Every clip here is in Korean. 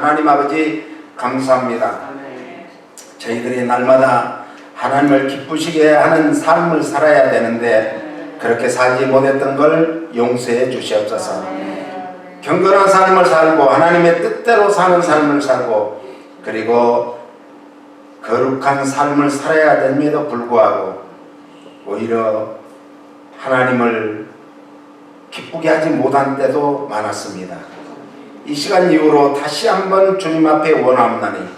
하나님 아버지 감사합니다. 저희들이 날마다 하나님을 기쁘시게 하는 삶을 살아야 되는데 그렇게 살지 못했던 걸 용서해 주시옵소서. 경건한 삶을 살고 하나님의 뜻대로 사는 삶을 살고 그리고 거룩한 삶을 살아야 됨에도 불구하고 오히려 하나님을 기쁘게 하지 못한 때도 많았습니다. 이 시간 이후로 다시 한번 주님 앞에 원하옵나니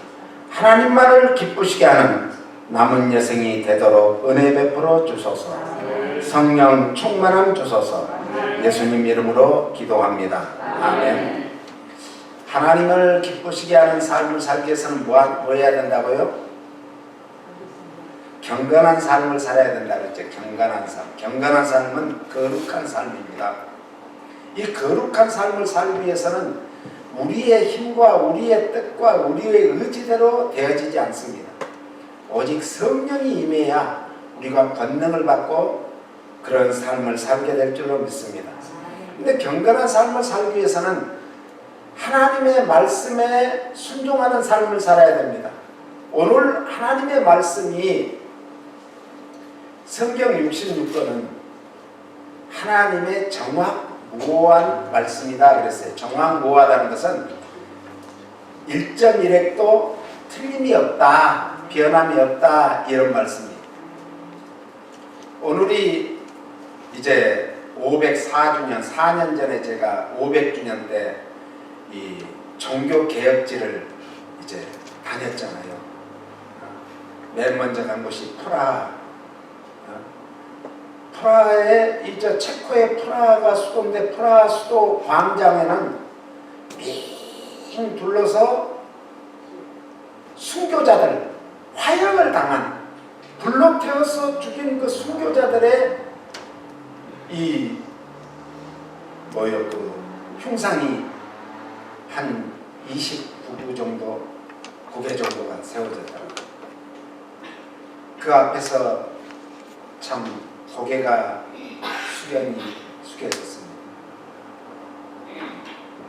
하나님만을 기쁘시게 하는 남은 여생이 되도록 은혜 베풀어 주소서. 성령 충만함 주소서. 예수님 이름으로 기도합니다. 아멘. 하나님을 기쁘시게 하는 삶을 살기 위해서는 뭐 해야 된다고요? 경건한 삶을 살아야 된다고 했죠. 경건한 삶. 경건한 삶은 거룩한 삶입니다. 이 거룩한 삶을 살기 위해서는 우리의 힘과 우리의 뜻과 우리의 의지대로 되어지지 않습니다. 오직 성령이 임해야 우리가 권능을 받고 그런 삶을 살게 될 줄로 믿습니다. 근데 경건한 삶을 살기 위해서는 하나님의 말씀에 순종하는 삶을 살아야 됩니다. 오늘 하나님의 말씀이 성경 66권은 하나님의 정확무오한 말씀이다 그랬어요. 정확무오하다는 것은 1.1획도 틀림이 없다, 변함이 없다 이런 말씀이에요. 오늘이 이제 504주년, 4년 전에 제가 500주년 때 이 종교개혁지를 이제 다녔잖아요. 맨 먼저 간 곳이 프라하에 이제 체코의 프라하가 수도인데 프라하 수도 광장에는 빙 둘러서 순교자들, 화형을 당한 불로 태워서 죽인 그 순교자들의 이 그 흉상이 한 29구 정도, 9개 정도가 세워졌더라고요. 그 앞에서 참 고개가 숙여졌습니다.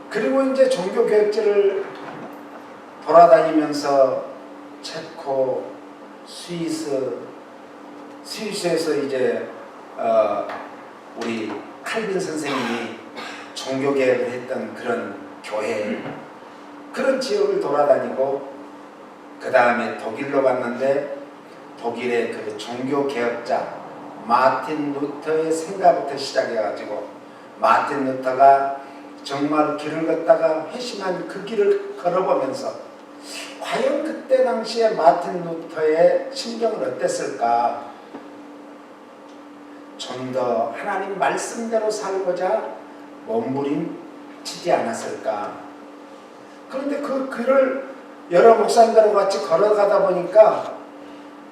그리고 이제 종교개혁지를 돌아다니면서 체코, 스위스에서 이제 우리 칼빈 선생님이 종교개혁을 했던 그런 교회, 그런 지역을 돌아다니고 그 다음에 독일로 갔는데 독일의 그 종교개혁자 마틴 루터의 생가부터 시작해가지고 마틴 루터가 정말 길을 걷다가 회심한 그 길을 걸어보면서 과연 그때 당시에 마틴 루터의 심정은 어땠을까? 좀 더 하나님 말씀대로 살고자 몸부림치지 않았을까? 그런데 그 길을 여러 목사님들과 같이 걸어가다 보니까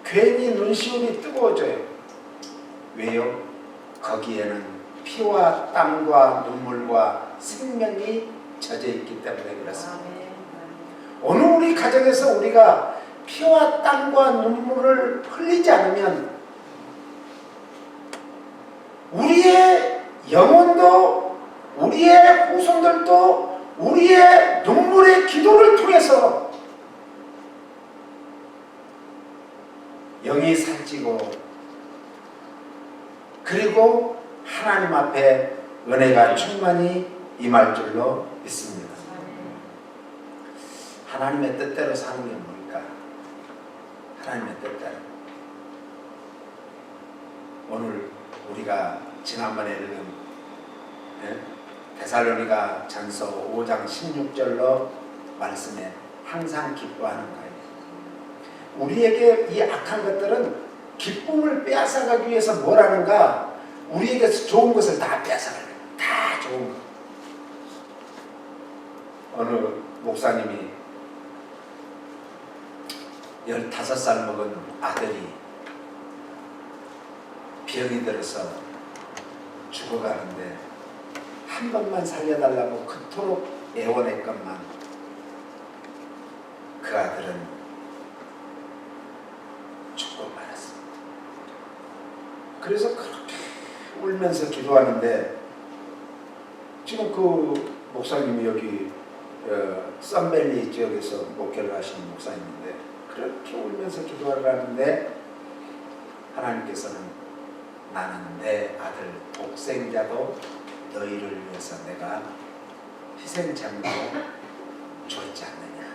괜히 눈시울이 뜨거워져요. 왜요? 거기에는 피와 땀과 눈물과 생명이 젖어 있기 때문에 그렇습니다. 오늘 우리 가정에서 우리가 피와 땀과 눈물을 흘리지 않으면 우리의 영혼도 우리의 후손들도 우리의 눈물의 기도를 통해서 영이 살찌고 그리고 하나님 앞에 은혜가 충만히 임할 줄로 믿습니다. 하나님의 뜻대로 사는 게 뭘까? 하나님의 뜻대로. 오늘 우리가 지난번에 읽은 데살로니가 전서 5장 16절로 말씀에 항상 기뻐하는 거예요. 우리에게 이 악한 것들은 기쁨을 빼앗아가기 위해서 뭘 하는가? 우리에게 좋은 것을 다 빼앗아가요. 다 좋은 것. 어느 목사님이 15살 먹은 아들이 병이 들어서 죽어가는데 한 번만 살려달라고 그토록 애원했건만 그 아들은 죽고 말았습니다. 그래서 그렇게 울면서 기도하는데 지금 그 목사님이 여기 썬밸리 지역에서 목회를 하시는 목사님인데 그렇게 울면서 기도를 하는데 하나님께서는 나는 내 아들 독생자도 너희를 위해서 내가 희생제물로 줬지 않느냐.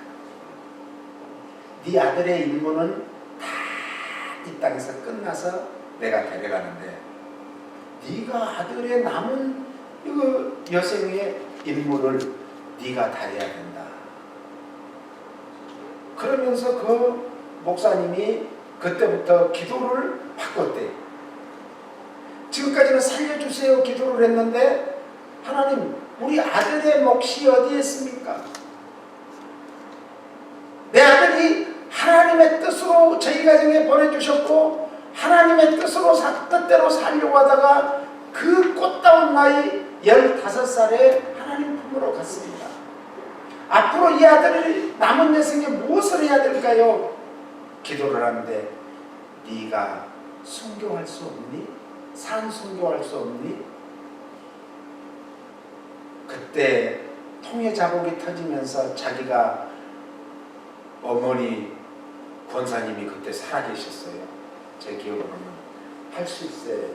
네 아들의 임무는 다 이 땅에서 끝나서 내가 데려가는데 네가 아들의 남은 이거 여생의 임무를 네가 다 해야 된다. 그러면서 그 목사님이 그때부터 기도를 바꿨대요. 지금까지는 살려주세요 기도를 했는데 하나님 우리 아들의 몫이 어디에 있습니까? 내 아들이 하나님의 뜻으로 저희 가정에 보내주셨고 하나님의 뜻대로 살려고 하다가 그 꽃다운 나이 15살에 하나님 품으로 갔습니다. 앞으로 이 아들이 남은 여생에 무엇을 해야 될까요? 기도를 하는데 네가 순교할 수 없니? 산순교할 수 없니? 그때 통해 자국이 터지면서 자기가 어머니 권사님이 그때 살아계셨어요. 제 기억으로는 80세였는데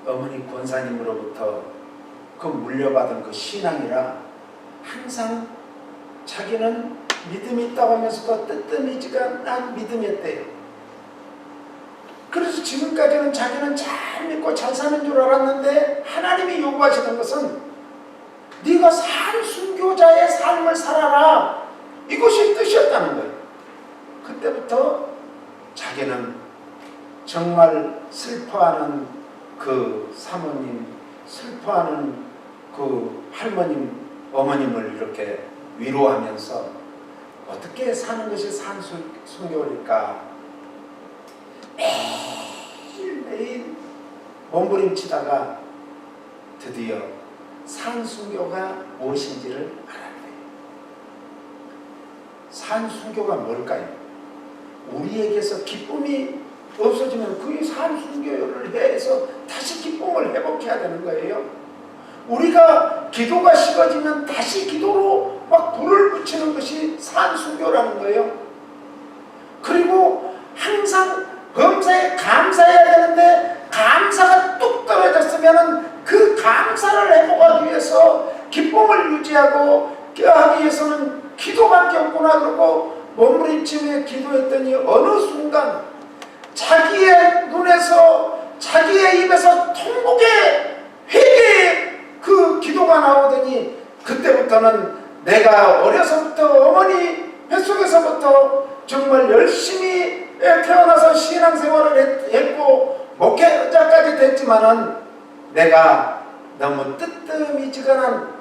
어머니 권사님으로부터 그 물려받은 그 신앙이라 항상 자기는 믿음이 있다고 하면서도 뜨뜻미지가 않은 믿음이었대요. 그래서 지금까지는 자기는 잘 믿고 잘 사는 줄 알았는데 하나님이 요구하시는 것은 네가 산순교자의 삶을 살아라. 이것이 뜻이었다는 거예요. 그때부터 자기는 정말 슬퍼하는 그 사모님, 슬퍼하는 그 할머님, 어머님을 이렇게 위로하면서 어떻게 사는 것이 산순교일까? 매일매일 몸부림치다가 드디어 산순교가 무엇인지를 알았대요. 산순교가 뭘까요? 우리에게서 기쁨이 없어지면 그 산순교를 해서 다시 기쁨을 회복해야 되는 거예요. 우리가 기도가 식어지면 다시 기도로 막 불을 붙이는 것이 산순교라는 거예요. 그리고 항상 범사에 감사해야 되는데 감사가 뚝 떨어졌으면 그 감사를 회복하기 위해서 기쁨을 유지하고 하기 위해서는 기도밖에 없구나 그러고 몸부림치며 기도했더니 어느 순간 자기의 눈에서 자기의 입에서 통곡의 회개의 그 기도가 나오더니 그때부터는 내가 어려서부터 어머니 뱃속에서부터 정말 열심히 태어나서 신앙생활을 했고 목회자까지 됐지만은 내가 너무 뜨뜻미지근한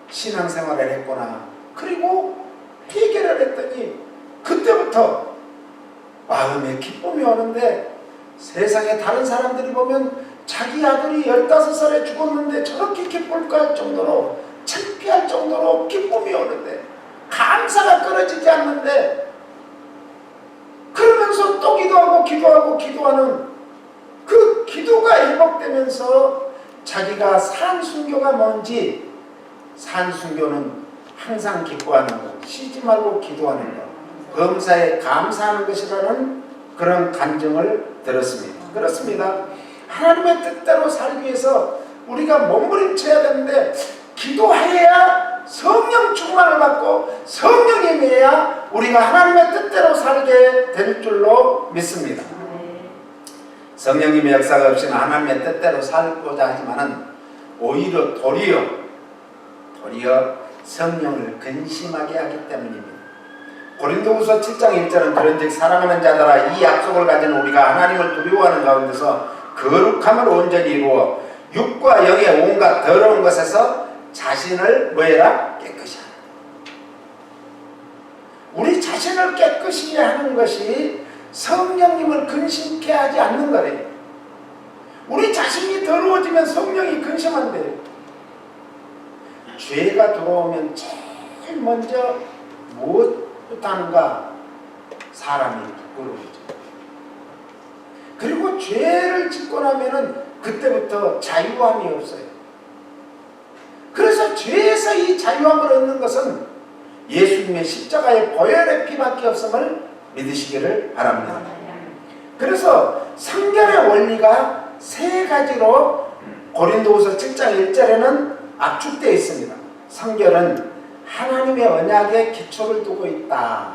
신앙생활을 했구나. 그리고 회개를 했더니 그때부터 마음에 기쁨이 오는데 세상에 다른 사람들이 보면 자기 아들이 15살에 죽었는데 저렇게 기쁠까 할 정도로 창피할 정도로 기쁨이 오는데 감사가 끊어지지 않는데 그러면서 또 기도하는 그 기도가 회복되면서 자기가 산순교가 뭔지 산순교는 항상 기뻐하는 것, 쉬지 말고 기도하는 것, 범사에 감사하는 것이라는 그런 간증을 들었습니다. 그렇습니다. 하나님의 뜻대로 살기 위해서 우리가 몸부림쳐야 되는데 기도해야 성령 충만을 받고 성령이 임해야 우리가 하나님의 뜻대로 살게 될 줄로 믿습니다. 성령님의 역사가 없이는 하나님의 뜻대로 살고자 하지만은 오히려 도리어 성령을 근심하게 하기 때문입니다. 고린도후서 7장 1절은 그런즉 사랑하는 자들아 이 약속을 가진 우리가 하나님을 두려워하는 가운데서 거룩함을 온전히 이루어 육과 영의 온갖 더러운 것에서 자신을 뭐해라? 깨끗이 하라. 우리 자신을 깨끗이 하는 것이 성령님을 근심케 하지 않는 거래요. 우리 자신이 더러워지면 성령이 근심한대요. 죄가 들어오면 제일 먼저 무엇부터 하는가? 사람이 부끄러워져. 그리고 죄를 짓고 나면은 그때부터 자유함이 없어요. 그 그래서 죄에서 이 자유함을 얻는 것은 예수님의 십자가의 보혈의 피밖에 없음을 믿으시기를 바랍니다. 그래서 성결의 원리가 세 가지로 고린도후서 7장 1절에는 압축되어 있습니다. 성결은 하나님의 언약에 기초를 두고 있다.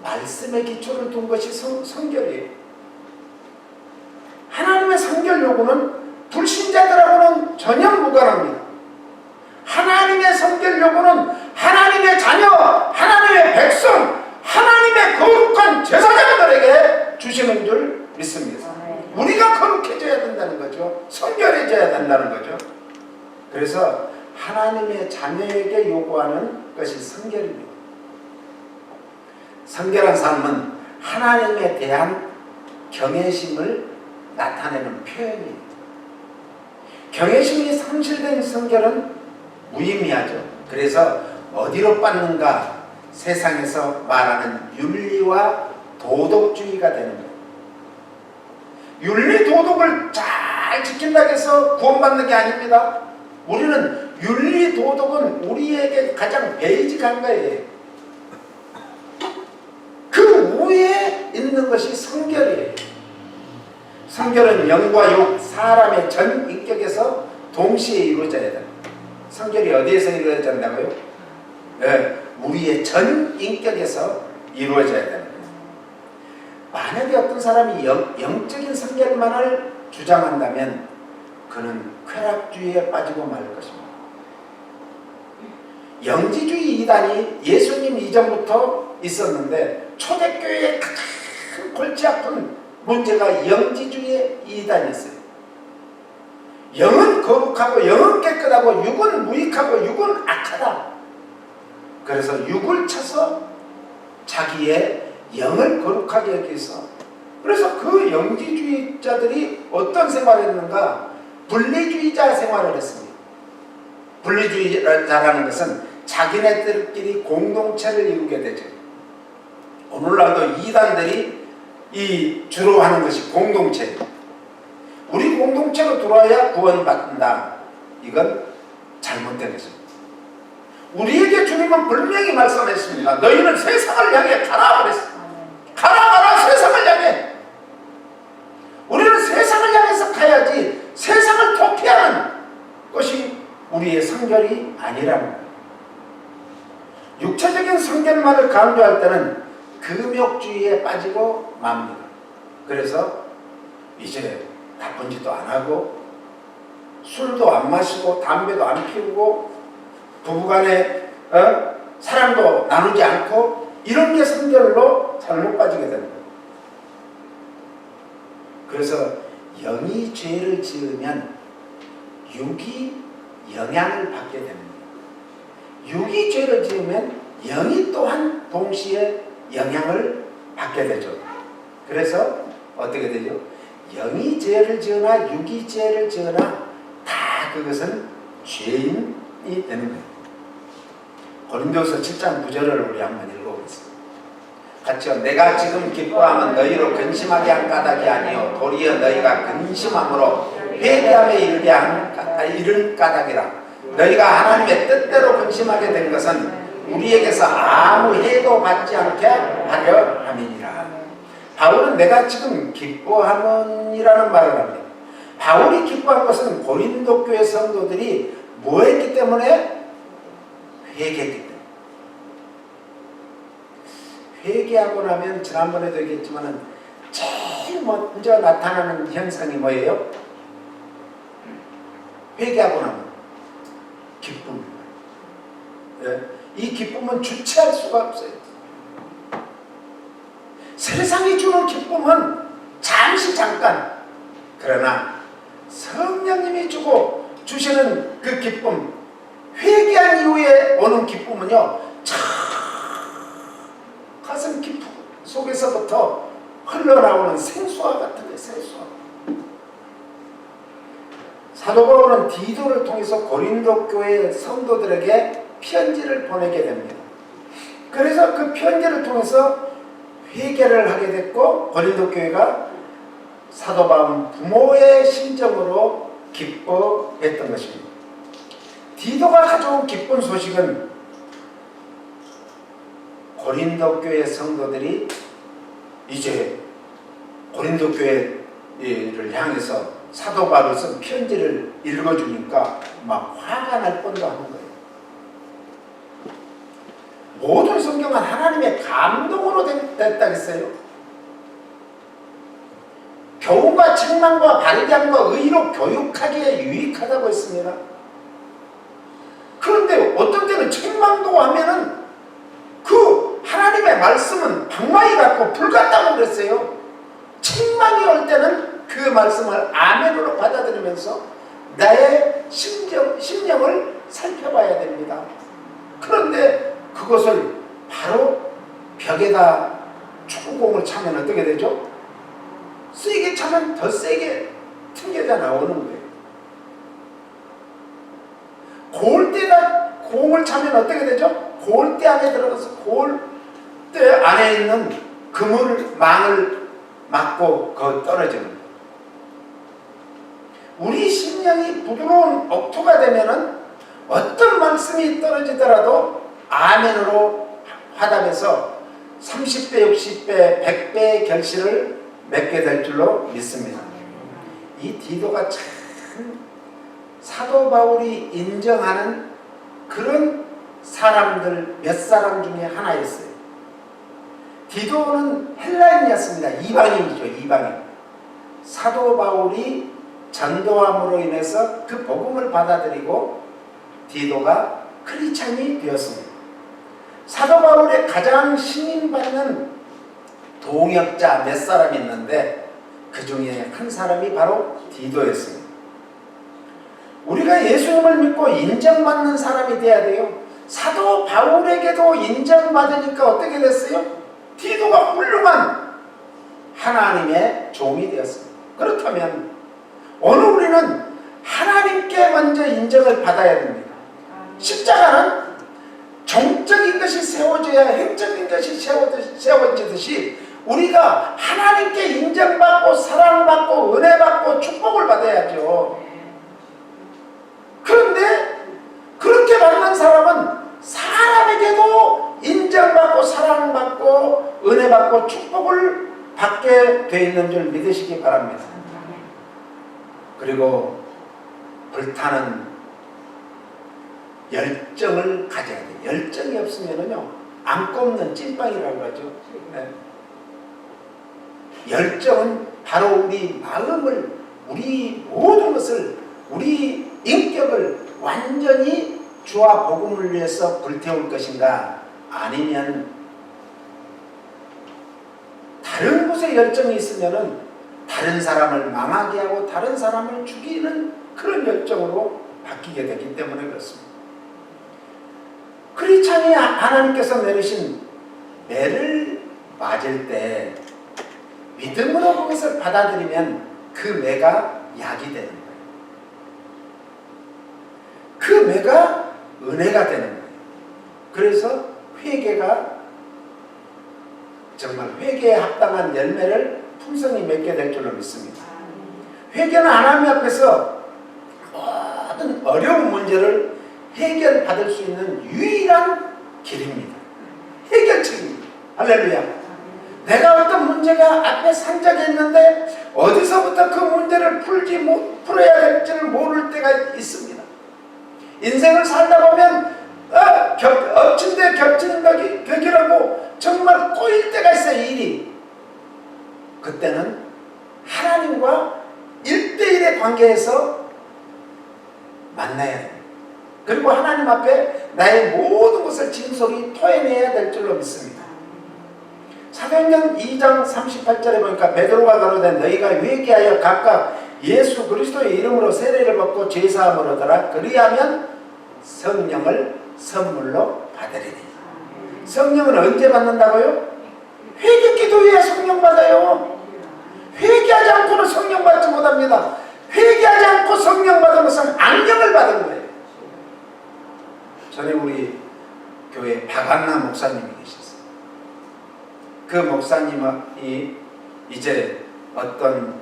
말씀에 기초를 둔 것이 성결이에요. 하나님의 성결 요구는 불신자들하고는 전혀 무관합니다. 하나님의 성결 요구는 하나님의 자녀, 하나님의 백성, 하나님의 거룩한 제사장들에게 주시는 줄 믿습니다. 우리가 거룩해져야 된다는 거죠. 성결해져야 된다는 거죠. 그래서 하나님의 자녀에게 요구하는 것이 성결입니다. 성결한 삶은 하나님에 대한 경외심을 나타내는 표현입니다. 경외심이 상실된 성결은 무의미하죠. 그래서 어디로 빠는가? 세상에서 말하는 윤리와 도덕주의가 되는 거예요. 윤리 도덕을 잘 지킨다고 해서 구원받는 게 아닙니다. 우리는 윤리 도덕은 우리에게 가장 베이직한 거예요. 그 위에 있는 것이 성결이에요. 성결은 영과 육, 사람의 전 인격에서 동시에 이루어져야 됩니다. 성결이 어디에서 이루어진다고요? 네, 우리의 전 인격에서 이루어져야 됩니다. 만약에 어떤 사람이 영적인 성결만을 주장한다면 그는 쾌락주의에 빠지고 말 것입니다. 영지주의 이단이 예수님 이전부터 있었는데 초대교회의 가장 골치 아픈 문제가 영지주의 이단이었어요. 영은 거룩하고 영은 깨끗하고 육은 무익하고 육은 악하다. 그래서 육을 쳐서 자기의 영을 거룩하게 하기 위해서, 그래서 그 영지주의자들이 어떤 생활을 했는가? 분리주의자 생활을 했습니다. 분리주의자라는 것은 자기네들끼리 공동체를 이루게 되죠. 오늘날도 이단들이 주로 하는 것이 공동체예요. 우리 공동체로 들어와야 구원받는다. 이건 잘못된 것입니다. 우리에게 주님은 분명히 말씀했습니다. 너희는 세상을 향해 가라 그랬습니다. 가라 세상을 향해. 우리는 세상을 향해서 가야지 세상을 도피하는 것이 우리의 성결이 아니라는 거예요. 육체적인 성결만을 강조할 때는 금욕주의에 빠지고 맙니다. 그래서 이제 나쁜 짓도 안 하고 술도 안 마시고 담배도 안 피우고 부부간에 사랑도 나누지 않고 이런 게 성결로 잘못 빠지게 됩니다. 그래서 영이 죄를 지으면 육이 영향을 받게 됩니다. 육이 죄를 지으면 영이 또한 동시에 영향을 받게 되죠. 그래서 어떻게 되죠? 영이 죄를 지으나 육이 죄를 지으나 다 그것은 죄인이 되는 거예요. 고린도서 7장 9절을 우리 한번 읽어보겠습니다. 같이요. 내가 지금 기뻐하면 너희로 근심하게 한 까닭이 아니요 도리어 너희가 근심함으로 회개함에 이를 까닭이라. 너희가 하나님의 뜻대로 근심하게 된 것은 우리에게서 아무 해도 받지 않게 하려 함이니라. 바울은 내가 지금 기뻐함이라는 말을 합니다. 바울이 기뻐한 것은 고린도 교회 성도들이 뭐 했기 때문에? 회개했기 때문에. 회개하고 나면 지난번에도 얘기했지만 제일 먼저 나타나는 현상이 뭐예요? 회개하고 나면 기쁨입니다. 네? 이 기쁨은 주체할 수가 없어요. 세상이 주는 기쁨은 잠시 잠깐, 그러나 성령님이 주시는 그 기쁨, 회개한 이후에 오는 기쁨은요, 가슴 깊이 속에서부터 흘러나오는 생수와 같은 거예요. 생수와. 사도 바울은 디도를 통해서 고린도 교회 성도들에게 편지를 보내게 됩니다. 그래서 그 편지를 통해서 회개를 하게 됐고 고린도 교회가 사도 바울 부모의 심정으로 기뻐했던 것입니다. 디도가 가져온 기쁜 소식은 고린도 교회 성도들이 이제 고린도 교회를 향해서 사도 바울이 쓴 편지를 읽어주니까 막 화가 날 뻔도 하는 거예요. 모든 성경은 하나님의 감동으로 됐다겠어요. 교훈과 책망과 발견과 의로 교육하기에 유익하다고 했습니다. 그런데 어떤 때는 책망도 하면은 그 하나님의 말씀은 방망이 같고 불 같다고 그랬어요. 책망이 올 때는 그 말씀을 아멘으로 받아들이면서 나의 심령을 살펴봐야 됩니다. 그런데 그것을 바로 벽에다 축구공을 차면 어떻게 되죠? 세게 차면 더 세게 튕겨져 나오는 거예요. 골대에다 공을 차면 어떻게 되죠? 골대 안에 들어가서 골대 안에 있는 그물망을 맞고 거 떨어지는 거예요. 우리 심령이 부드러운 억토가 되면은 어떤 말씀이 떨어지더라도 아멘으로 화답해서 30배, 60배, 100배의 결실을 맺게 될 줄로 믿습니다. 이 디도가 참 사도 바울이 인정하는 그런 사람들 몇 사람 중에 하나였어요. 디도는 헬라인이었습니다. 이방인이죠. 이방인. 사도 바울이 전도함으로 인해서 그 복음을 받아들이고 디도가 크리스찬이 되었습니다. 사도 바울의 가장 신임받는 동역자 몇 사람이 있는데 그 중에 한 사람이 바로 디도였습니다. 우리가 예수님을 믿고 인정받는 사람이 돼야 돼요. 사도 바울에게도 인정받으니까 어떻게 됐어요? 디도가 훌륭한 하나님의 종이 되었습니다. 그렇다면 오늘 우리는 하나님께 먼저 인정을 받아야 됩니다. 십자가는 정적인 것이 세워져야 행적인 것이 세워지듯이 우리가 하나님께 인정받고 사랑받고 은혜받고 축복을 받아야죠. 그런데 그렇게 받는 사람은 사람에게도 인정받고 사랑받고 은혜받고 축복을 받게 되어 있는 줄 믿으시기 바랍니다. 그리고 불타는 열정을 가져야 돼요. 열정이 없으면은요, 안 꼽는 찐빵이라고 하죠. 네. 열정은 바로 우리 마음을, 우리 모든 것을, 우리 인격을 완전히 주와 복음을 위해서 불태울 것인가, 아니면 다른 곳에 열정이 있으면은 다른 사람을 망하게 하고 다른 사람을 죽이는 그런 열정으로 바뀌게 되기 때문에 그렇습니다. 크리스찬이 하나님께서 내리신 매를 맞을 때 믿음으로 그것을 받아들이면 그 매가 약이 되는 거예요. 그 매가 은혜가 되는 거예요. 그래서 회개가 정말 회개에 합당한 열매를 풍성히 맺게 될 줄로 믿습니다. 회개는 하나님 앞에서 모든 어려운 문제를 해결받을 수 있는 유일한 길입니다. 해결책입니다. 할렐루야. 내가 어떤 문제가 앞에 산적해 있는데 어디서부터 그 문제를 풀어야 될지를 모를 때가 있습니다. 인생을 살다 보면 엎친 데 겹치는 벽이라고 정말 꼬일 때가 있어요. 일이. 그때는 하나님과 1대1의 관계에서 만나야 돼요. 그리고 하나님 앞에 나의 모든 것을 진솔히 토해내야 될 줄로 믿습니다. 사도행전 2장 38절에 보니까 베드로가 가로되 너희가 회개하여 각각 예수 그리스도의 이름으로 세례를 받고 죄사함을 얻어라. 그리하면 성령을 선물로 받으리니. 성령은 언제 받는다고요? 회개 기도해야 성령 받아요. 회개하지 않고는 성령 받지 못합니다. 회개하지 않고 성령 받은 것은 악령을 받은 거예요. 전에 우리 교회 박한나 목사님이 계셨어요. 그 목사님이 이제 어떤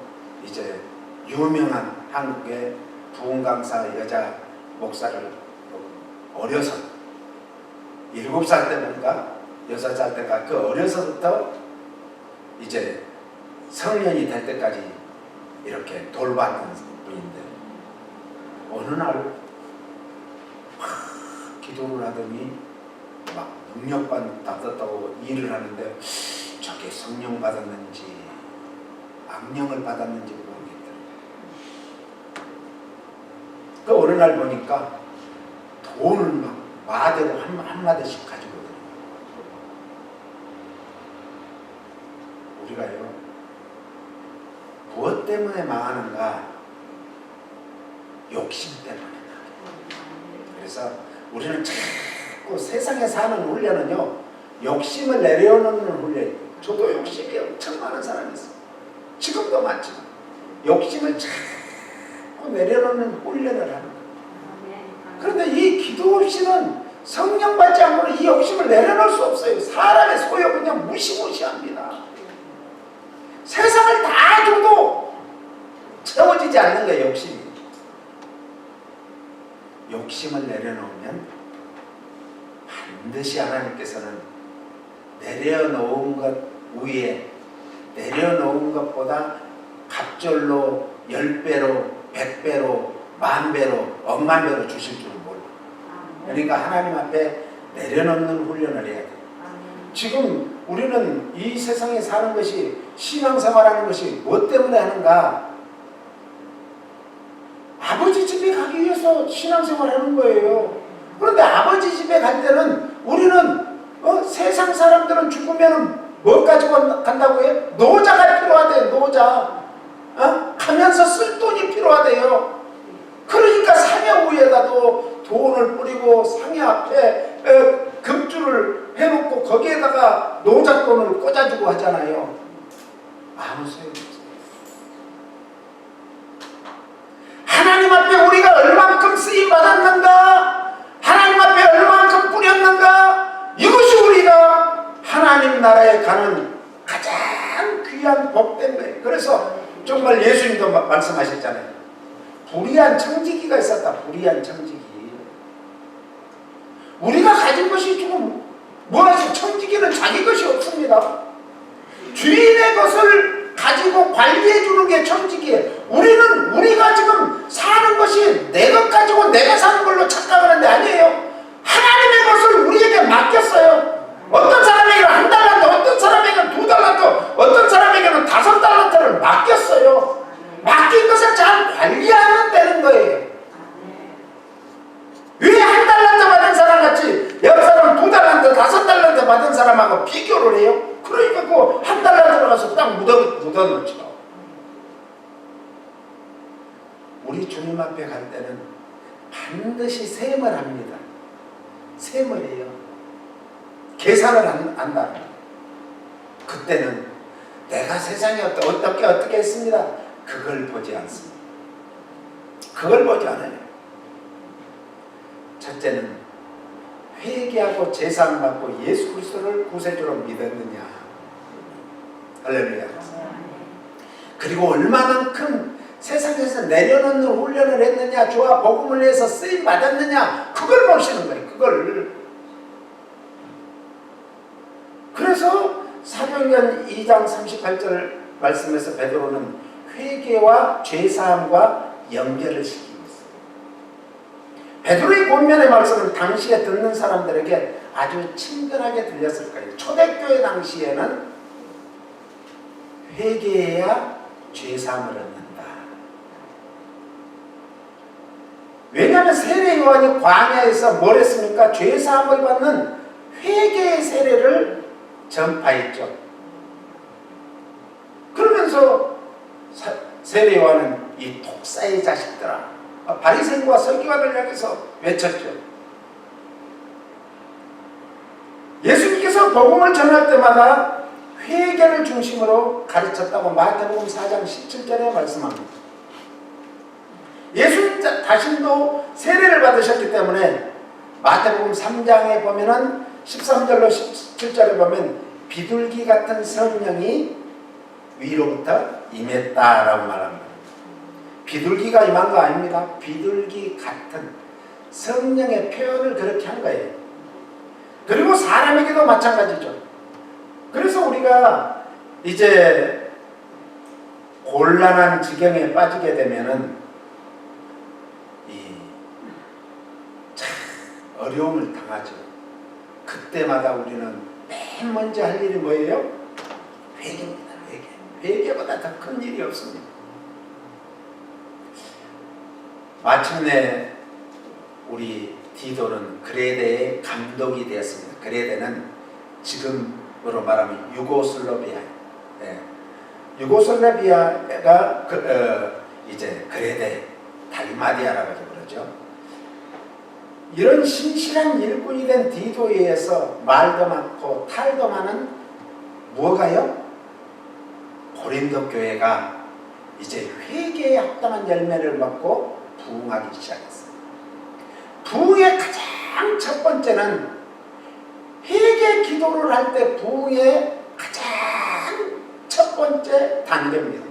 유명한 한국의 부흥 강사 여자 목사를 어려서 7살 때인가 6살 때가 그 어려서부터 이제 성년이 될 때까지 이렇게 돌봤던 분인데 어느 날 기도를 하더니 막 능력받았다고 일을 하는데 저게 성령 받았는지 악령을 받았는지 모르겠더라고요. 그 어느 날 보니까 돈을 막 마대로 한마디씩 가지고 오더라고요. 우리가요 무엇 때문에 망하는가? 욕심 때문에. 그래서 우리는 자꾸 세상에 사는 훈련은요 욕심을 내려놓는 훈련. 저도 욕심이 엄청 많은 사람이 있어요. 지금도 많지만 욕심을 자꾸 내려놓는 훈련을 하는 거예요. 그런데 이 기도 없이는 성령 받지 않고는 이 욕심을 내려놓을 수 없어요. 사람의 소욕은 그냥 무시무시합니다. 세상을 다 줘도 채워지지 않는 거예요. 욕심이. 욕심을 내려놓으면 반드시 하나님께서는 내려놓은 것 위에 내려놓은 것보다 갑절로 10배로 100배로 10,000배로 억만배로 주실 줄은 몰라. 그러니까 하나님 앞에 내려놓는 훈련을 해야 돼요. 지금 우리는 이 세상에 사는 것이 신앙생활하는 것이 무엇 때문에 하는가? 아버지 집에 가기 위해서 신앙생활하는 거예요. 그런데 아버지 집에 갈 때는 우리는 세상 사람들은 죽으면 뭘 가지고 간다고 해요? 노자가 필요하대요. 노자. 가면서 쓸 돈이 필요하대요. 그러니까 상해 위에다도 돈을 뿌리고 상해 앞에 금주를 해놓고 거기에다가 노잣돈을 꽂아주고 하잖아요. 아무 소용없어요. 하나님 앞에 우리가 얼만큼 쓰임받았는가? 하나님 앞에 얼만큼 뿌렸는가? 이것이 우리가 하나님 나라에 가는 가장 귀한 복된 거예요. 그래서 정말 예수님도 말씀하셨잖아요. 불의한 청지기가 있었다. 불의한 청지기. 우리가 가진 것이 지금 뭐하지? 청지기는 자기 것이 없습니다. 주인의 것을 가지고 관리해 주는 게 청지기예요. 우리는 우리가 지금 사는 것이 내 것 가지고 내가 사는 걸로 착각하는데 아니에요. 하나님의 것을 우리에게 맡겼어요. 어떤 사람에게는 1달란트, 어떤 사람에게는 2달란트, 어떤 사람에게는 5달란트를 맡겼어요. 맡긴 것을 잘 관리하면 되는 거예요. 왜 1달란트 받은 사람 같이 옆 사람 2달란트, 5달란트 받은 사람하고 비교를 해요? 그러니까 그 1달란트로 가서 딱 묻어놓죠. 우리 주님 앞에 갈 때는 반드시 셈을 합니다. 셈을 해요. 계산을 한다. 그때는 내가 세상에 어떻게 했습니다. 그걸 보지 않습니다. 그걸 보지 않아요. 첫째는 회개하고 제사를 받고 예수 그리스도를 구세주로 믿었느냐. 할렐루야. 그리고 얼마만큼 세상에서 내려놓는 훈련을 했느냐, 주와 복음을 위해서 쓰임 받았느냐, 그걸 보시는 거예요. 그걸. 그래서 사도행전 2장 38절 말씀에서 베드로는 회개와 죄사함과 연결을 시키고 있어요. 베드로의 본면의 말씀은 당시에 듣는 사람들에게 아주 친근하게 들렸을 거예요. 초대교회 당시에는 회개해야 죄사함을 얻는다. 왜냐하면 세례 요한이 광야에서 뭘 했습니까? 죄사함을 받는 회개의 세례를 전파했죠. 그러면서 세례 요한은 이 독사의 자식들아, 바리새인과 서기관을 향해서 외쳤죠. 예수님께서 복음을 전할 때마다 회개를 중심으로 가르쳤다고 마태복음 4장 17절에 말씀합니다. 예수님 자신도 세례를 받으셨기 때문에 마태복음 3장에 보면은 13절로 17절에 보면 비둘기 같은 성령이 위로부터 임했다라고 말합니다. 비둘기가 임한 거 아닙니다. 비둘기 같은 성령의 표현을 그렇게 한 거예요. 그리고 사람에게도 마찬가지죠. 그래서 우리가 이제 곤란한 지경에 빠지게 되면은 참 어려움을 당하죠. 그때마다 우리는 맨 먼저 할 일이 뭐예요? 회개입니다. 회개보다 더 큰 일이 없습니다. 마침내 우리 디도는 그레데의 감독이 되었습니다. 그레데는 지금으로 말하면 유고슬라비아, 유고슬라비아가 이제 그레데, 달마디아라고 그러죠. 이런 신실한 일꾼이 된 디도에 의해서 말도 많고 탈도 많은 무엇가요? 고린도 교회가 이제 회개에 합당한 열매를 받고 부흥하기 시작했어요. 부흥의 가장 첫 번째는 회개 기도를 할 때 부흥의 가장 첫 번째 단계입니다.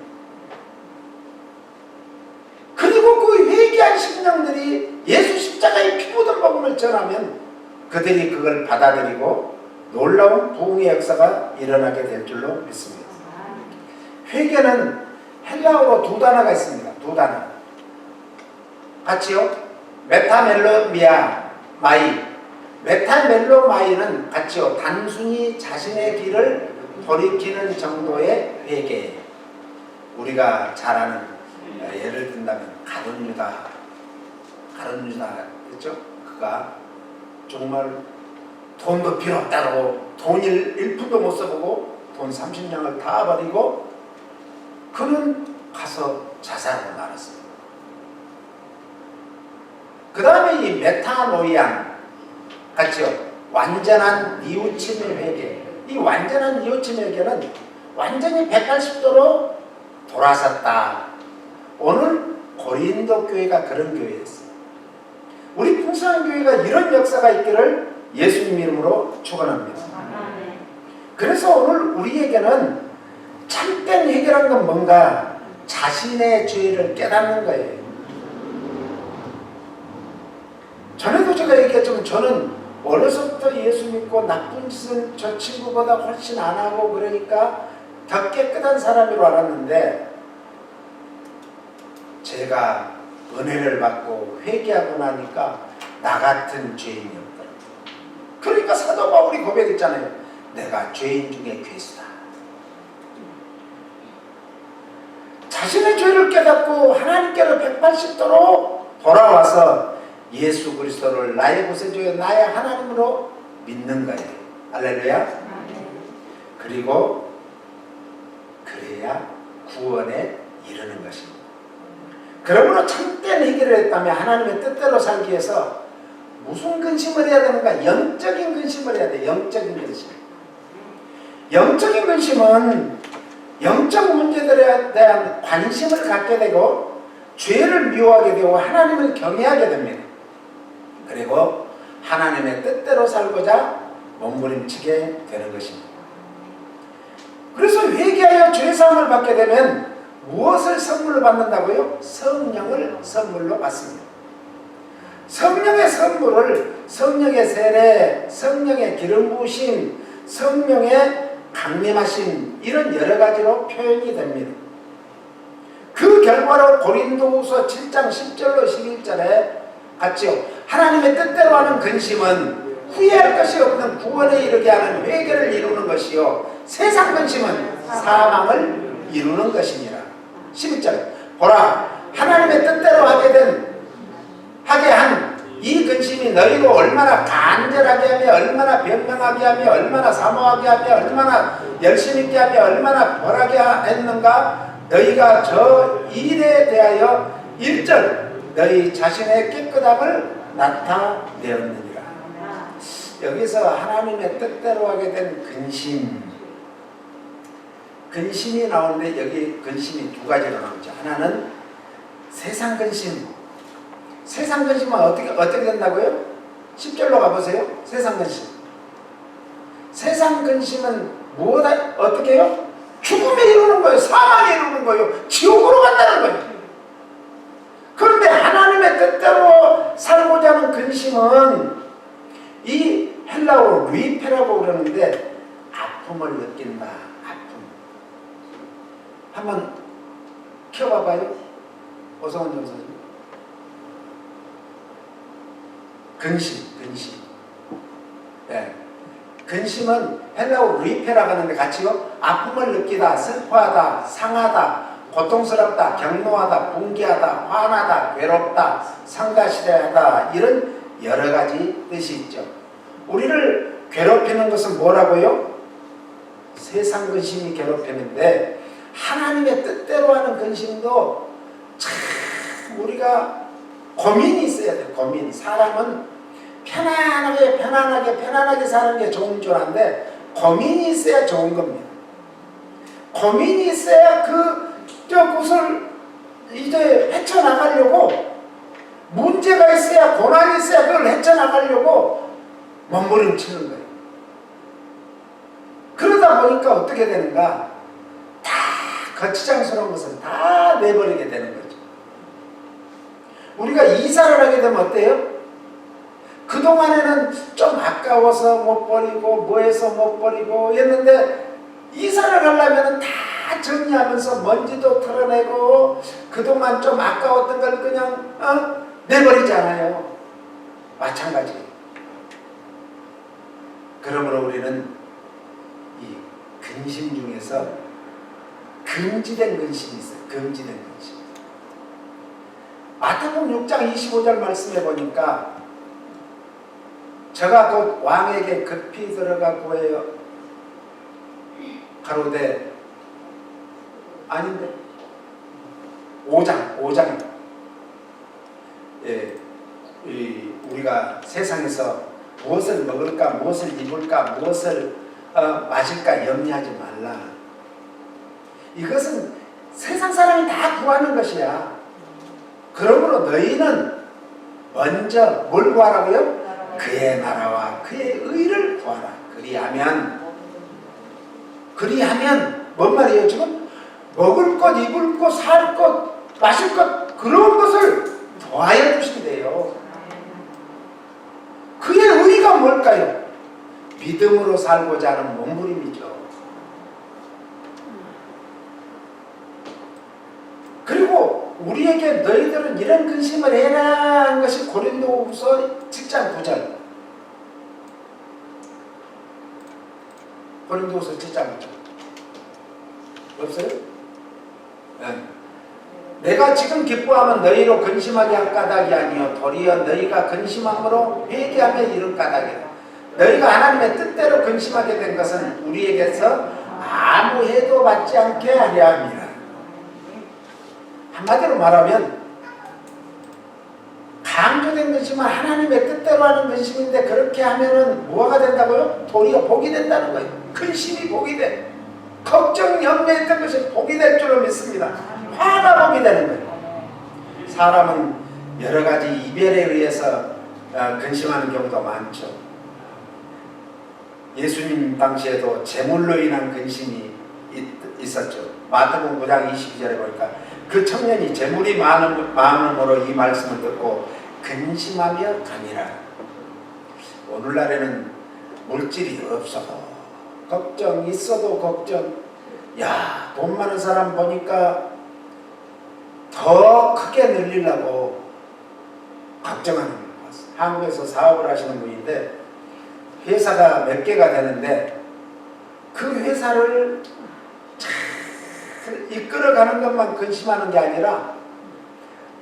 그리고 그 회개한 심령들이 예수 십자가의 피 묻은 복음을 전하면 그들이 그걸 받아들이고 놀라운 부흥의 역사가 일어나게 될 줄로 믿습니다. 회개는 헬라어로 두 단어가 있습니다. 두 단어. 같이요. 메타멜로미아 마이. 메타멜로마이는 같이요. 단순히 자신의 길을 돌이키는 정도의 회개. 우리가 잘 아는 예를 든다면 가룟 유다 있죠? 그가 정말 돈도 필요 없다고 돈 1푼도 못 써보고 돈 30냥을 다 버리고 그는 가서 자살하고 말았습니다. 그 다음에 이 메타노이안 같이요. 완전한 뉘우침의 회개. 이 완전한 뉘우침의 회개는 완전히 180도로 돌아섰다. 오늘 고린도 교회가 그런 교회였어요. 우리 풍성한 교회가 이런 역사가 있기를 예수님 이름으로 축원합니다. 그래서 오늘 우리에게는 참된 회개란 건 뭔가 자신의 죄를 깨닫는 거예요. 전에도 제가 얘기했지만 저는 어려서부터 예수 믿고 나쁜 짓은 저 친구보다 훨씬 안 하고 그러니까 더 깨끗한 사람으로 알았는데 제가 은혜를 받고 회개하고 나니까 나 같은 죄인이 없더라고요. 그러니까 사도 바울이 고백했잖아요. 내가 죄인 중에 괴수다. 자신의 죄를 깨닫고 하나님께로 180도로 돌아와서 예수 그리스도를 나의 구세주여 나의 하나님으로 믿는 거예요. 할렐루야. 그리고 그래야 구원에 이르는 것입니다. 그러므로 참된 회개를 했다면 하나님의 뜻대로 살기 위해서 무슨 근심을 해야 되는가? 영적인 근심을 해야 돼. 영적인 근심. 영적인 근심은 영적 문제들에 대한 관심을 갖게 되고 죄를 미워하게 되고 하나님을 경외하게 됩니다. 그리고 하나님의 뜻대로 살고자 몸부림치게 되는 것입니다. 그래서 회개하여 죄사함을 받게 되면 무엇을 선물로 받는다고요? 성령을 선물로 받습니다. 성령의 선물을 성령의 세례, 성령의 기름 부으심, 성령의 강림하심 이런 여러 가지로 표현이 됩니다. 그 결과로 고린도후서 7장 10절로 11절에 같이요. 하나님의 뜻대로 하는 근심은 후회할 것이 없는 구원에 이르게 하는 회개를 이루는 것이요. 세상 근심은 사망을 이루는 것이니라. 11절 보라 하나님의 뜻대로 하게 한 이 근심이 너희로 얼마나 간절하게 하며 얼마나 변명하게 하며 얼마나 사모하게 하며 얼마나 열심히 있게 하며 얼마나 벌하게 했는가. 너희가 저 일에 대하여 1절 너희 자신의 깨끗함을 나타내었느니라. 여기서 하나님의 뜻대로 하게 된 근심이 나오는데 여기 근심이 두 가지로 나오죠. 하나는 세상 근심. 세상 근심은 어떻게 된다고요? 10절로 가보세요. 세상 근심. 세상 근심은 어떻게 해요? 죽음에 이르는 거예요. 사망에 이르는 거예요. 지옥으로 간다는 거예요. 그런데 하나님의 뜻대로 살고자 하는 근심은 이 헬라어로 리페라고 그러는데 아픔을 느낀다. 아픔. 한번 켜봐봐요. 오성원 전사님. 근심. 네. 근심은 헬라어 리페라고 하는데 같이요. 아픔을 느끼다, 슬퍼하다, 상하다, 고통스럽다, 경노하다, 분개하다, 화나다, 괴롭다, 상가시대하다 이런 여러 가지 뜻이 있죠. 우리를 괴롭히는 것은 뭐라고요? 세상 근심이 괴롭히는데 하나님의 뜻대로 하는 근심도 참 우리가 고민이 있어야 돼요. 고민. 사람은 편안하게 사는 게 좋은 줄 아는데 고민이 있어야 좋은 겁니다. 고민이 있어야 그것을 이제 헤쳐나가려고 문제가 있어야 고난이 있어야 그걸 헤쳐나가려고 몸부림치는 거예요. 그러다 보니까 어떻게 되는가? 다 거치장스러운 것은 다 내버리게 되는 거죠. 우리가 이사를 하게 되면 어때요? 그동안에는 좀 아까워서 못 버리고 뭐해서 못 버리고 했는데 이사를 하려면 다 정리하면서 먼지도 털어내고 그동안 좀 아까웠던 걸 그냥 내버리잖아요. 마찬가지. 그러므로 우리는 이 근심 중에서 금지된 근심이 있어요. 금지된 근심. 마태복음 6장 25절 말씀해 보니까 저가 곧 왕에게 급히 들어가 구해요. 가로되 아닌데 5장 예, 우리가 세상에서 무엇을 먹을까 무엇을 입을까 무엇을 마실까 염려하지 말라. 이것은 세상 사람이 다 구하는 것이야. 그러므로 너희는 먼저 뭘 구하라고요? 그의 나라와 그의 의를 구하라. 그리하면 뭔 말이에요 지금? 먹을 것, 입을 것, 살 것, 마실 것 그런 것을 더하여 주신대요. 그의 의가 뭘까요? 믿음으로 살고자 하는 몸부림이죠. 그리고 우리에게 너희들은 이런 근심을 해라 하는 것이 고린도후서 7장 9절. 고린도후서 7장 9절. 없어요? 네. 내가 지금 기뻐하면 너희로 근심하게 할 까닭이 아니요 도리어 너희가 근심함으로 회개하며 이룬 까닭이라. 너희가 하나님의 뜻대로 근심하게 된 것은 우리에게서 아무 해도 받지 않게 하려 합니다. 한마디로 말하면 강조된 근심은 하나님의 뜻대로 하는 근심인데 그렇게 하면은 뭐가 된다고요? 도리어 복이 된다는 거예요. 근심이 복이 돼. 걱정, 염려했던 것이 복이 될 줄로 믿습니다. 화가 복이 되는 거예요. 사람은 여러 가지 이별에 의해서 근심하는 경우도 많죠. 예수님 당시에도 재물로 인한 근심이 있었죠. 마태복음 9장 22절에 보니까 그 청년이 재물이 많음으로 이 말씀을 듣고 근심하며 가니라. 오늘날에는 물질이 없어도 걱정, 있어도 걱정. 야, 돈 많은 사람 보니까 더 크게 늘리려고 걱정하는 걸 봤어요. 한국에서 사업을 하시는 분인데 회사가 몇 개가 되는데 그 회사를 잘 이끌어가는 것만 근심하는 게 아니라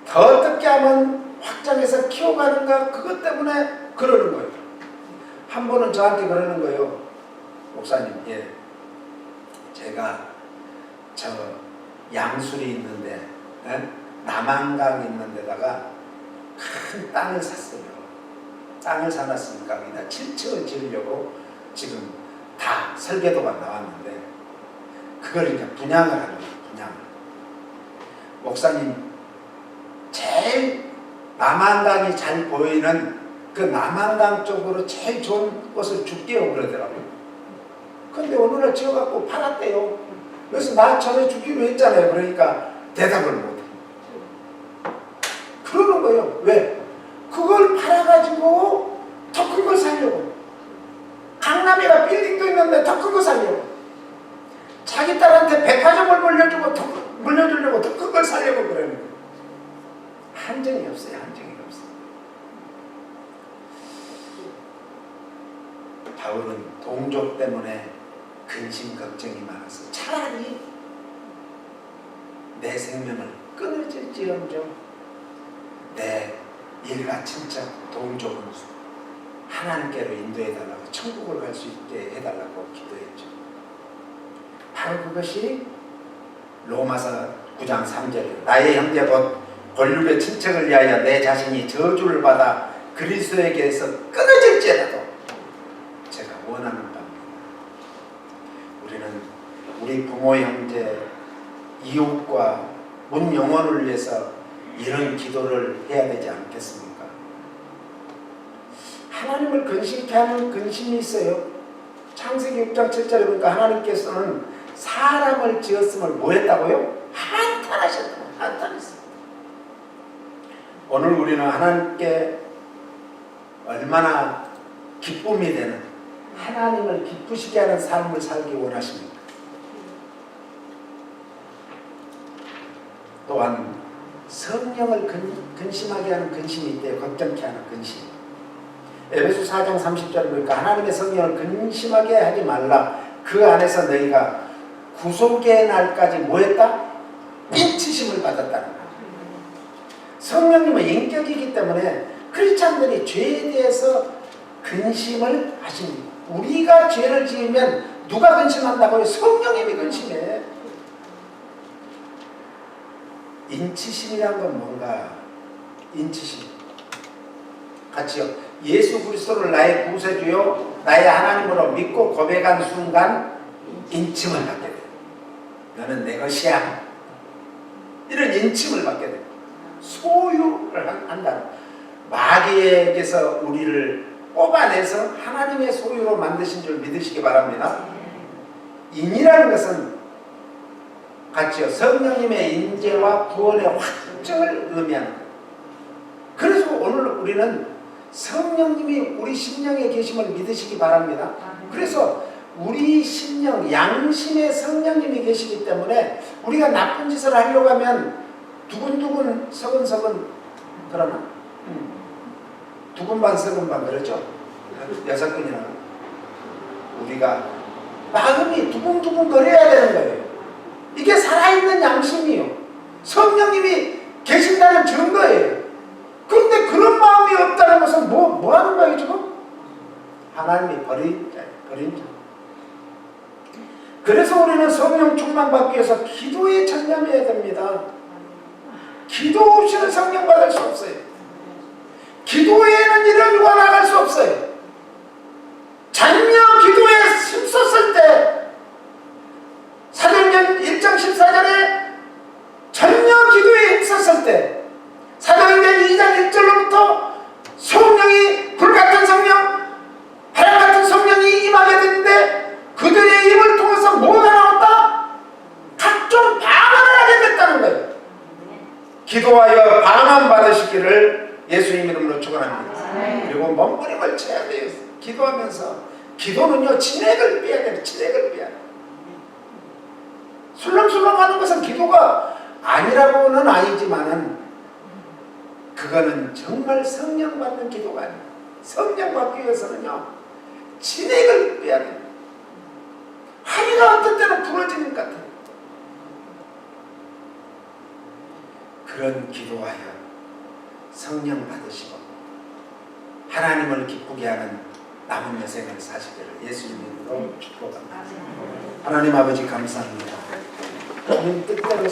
더 어떻게 하면 확장해서 키워가는가 그것 때문에 그러는 거예요. 한 번은 저한테 그러는 거예요. 목사님, 예, 제가 저 양술이 있는데 남한강 있는 데다가 큰 땅을 샀어요. 땅을 사놨으니까 그냥 7층을 지으려고 지금 다 설계도가 나왔는데 그걸 이제 분양을 하는 거예요. 분양을. 목사님, 제일 남한강이 잘 보이는 그 남한강 쪽으로 제일 좋은 곳을 줄게요 그러더라고요. 근데 어느 날 지어갖고 팔았대요. 그래서 나 전에 주기로 했잖아요. 그러니까 대답을 못해. 그러는 거예요. 왜? 그걸 팔아가지고 더 큰 걸 사려고. 강남에가 빌딩도 있는데 더 큰 거 사려고. 자기 딸한테 백화점을 물려주려고 더 큰 걸 사려고 그러는 거예요. 한정이 없어요. 한정이 없어요. 바울은 동족 때문에 근심 걱정이 많아서 차라리 내 생명을 끊어질지언정 내 일가 친척 동족은 하나님께로 인도해달라고, 천국을 갈 수 있게 해달라고 기도했죠. 바로 그것이 로마서 9장 3절이에요. 나의 형제 곧 권력의 친척을 위하여 내 자신이 저주를 받아 그리스도에게서 끊어질지라도 제가 원하는 바입니다. 우리는 우리 부모, 형제, 이웃과 문 영혼을 위해서 이런 기도를 해야 되지 않겠습니까? 하나님을 근심케 하는 근심이 있어요. 창세기 6장 7절에 보니까 하나님께서는 사람을 지었음을 뭐 했다고요? 한탄하셨다고. 한탄했어요. 오늘 우리는 하나님께 얼마나 기쁨이 되는, 하나님을 기쁘시게 하는 삶을 살기 원하십니까? 또한 성령을 근심하게 하는 근심이 있대요. 걱정케 하는 근심. 에베소 4장 30절을 보니까 하나님의 성령을 근심하게 하지 말라. 그 안에서 너희가 구속의 날까지 뭐했다? 인치심을 받았다는 거예요. 성령님은 인격이기 때문에 크리스찬들이 죄에 대해서 근심을 하십니다. 우리가 죄를 지으면 누가 근심한다고요? 성령님이 근심해. 인치심이란 건 뭔가? 인치심. 같이요. 예수 그리스도를 나의 구세주요 나의 하나님으로 믿고 고백한 순간 인침을 받게 돼요. 너는 내 것이야. 이런 인침을 받게 돼요. 소유를 한다. 마귀에게서 우리를 뽑아내서 하나님의 소유로 만드신 줄 믿으시기 바랍니다. 인이라는 것은 같이요. 성령님의 인재와 구원의 확증을 의미하는 거예요. 그래서 오늘 우리는 성령님이 우리 심령에 계심을 믿으시기 바랍니다. 그래서 우리 심령, 양심에 성령님이 계시기 때문에 우리가 나쁜 짓을 하려고 하면 두근두근 서근서근 그러나? 두근반 서근반 그러죠? 여섯근이나 우리가 마음이 두근두근 거려야 되는 거예요. 이게 살아있는 양심이요. 성령님이 계신다는 증거예요. 그런데 그런 마음이 없다는 것은 뭐 하는 거예요 지금? 하나님이 버린 자. 그래서 우리는 성령 충만받기 위해서 기도에 전념해야 됩니다. 기도 없이는 성령 받을 수 없어요. 기도 외에는 이런 유가 나갈 수 없어요. 장려 기도에 힘썼을 때 사도행전 1장 14절에 전혀 기도에 힘썼을 때 사도행전 2장 1절로부터 성령이 불같은 성령, 바람같은 성령이 임하게 됐는데 그들의 입을 통해서 뭐가 나왔다? 각종 방언을 하게 됐다는 거예요. 기도하여 방언 받으시기를 예수님 이름으로 축원합니다. 그리고 몸부림을 쳐야 돼요. 기도하면서. 기도는요 진액을 빼야 돼요. 진액을 빼야 돼요. 술렁술렁하는 것은 기도가 아니라고는 아니지만은 그거는 정말 성령 받는 기도가 아니에요. 성령 받기 위해서는요 진액을 빼야 돼요. 하기가 어떤 때는 부러지는 것 같아요. 그런 기도하여 성령 받으시고 하나님을 기쁘게 하는 남은 여생을 사시기를 예수님 이름으로 축복합니다. 하나님 아버지 감사합니다. 주님 뜻대로